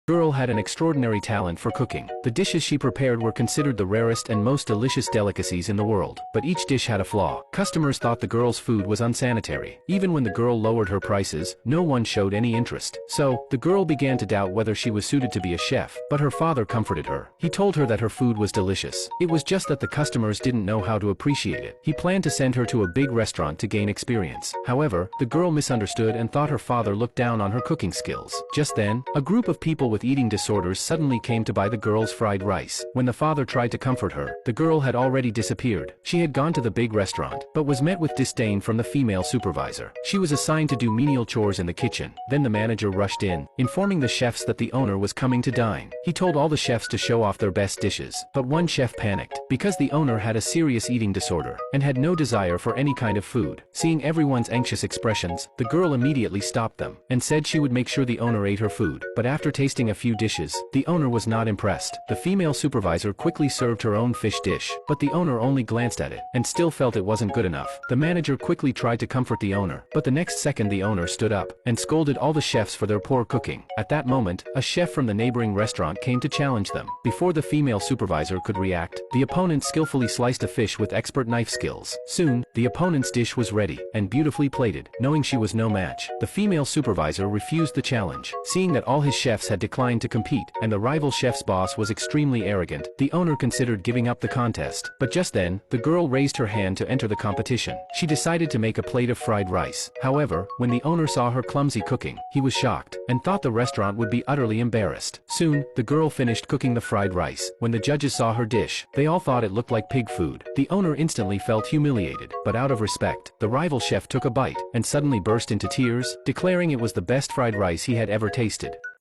Girl had an extraordinary talent for cooking. The dishes she prepared were considered the rarest and most delicious delicacies in the world, but each dish had a flaw. Customers thought the girl's food was unsanitary. Even when the girl lowered her prices, no one showed any interest. So, the girl began to doubt whether she was suited to be a chef, but her father comforted her. He told her that her food was delicious. It was just that the customers didn't know how to appreciate it. He planned to send her to a big restaurant to gain experience. However, the girl misunderstood and thought her father looked down on her cooking skills. Just then, a group of people with eating disorders suddenly came to buy the girl's fried rice. When the father tried to comfort her, the girl had already disappeared. She had gone to the big restaurant, but was met with disdain from the female supervisor. She was assigned to do menial chores in the kitchen. Then the manager rushed in, informing the chefs that the owner was coming to dine. He told all the chefs to show off their best dishes, but one chef panicked, because the owner had a serious eating disorder, and had no desire for any kind of food. Seeing everyone's anxious expressions, the girl immediately stopped them, and said she would make sure the owner ate her food. But after tasting a few dishes, the owner was not impressed. The female supervisor quickly served her own fish dish, but the owner only glanced at it, and still felt it wasn't good enough. The manager quickly tried to comfort the owner, but the next second the owner stood up, and scolded all the chefs for their poor cooking. At that moment, a chef from the neighboring restaurant came to challenge them. Before the female supervisor could react, the opponent skillfully sliced a fish with expert knife skills. Soon, the opponent's dish was ready, and beautifully plated. Knowing she was no match, the female supervisor refused the challenge. Seeing that all his chefs had declined to compete, and the rival chef's boss was extremely arrogant, the owner considered giving up the contest. But just then, the girl raised her hand to enter the competition. She decided to make a plate of fried rice. However, when the owner saw her clumsy cooking, he was shocked, and thought the restaurant would be utterly embarrassed. Soon, the girl finished cooking the fried rice. When the judges saw her dish, they all thought it looked like pig food. The owner instantly felt humiliated, but out of respect, the rival chef took a bite, and suddenly burst into tears, declaring it was the best fried rice he had ever tasted.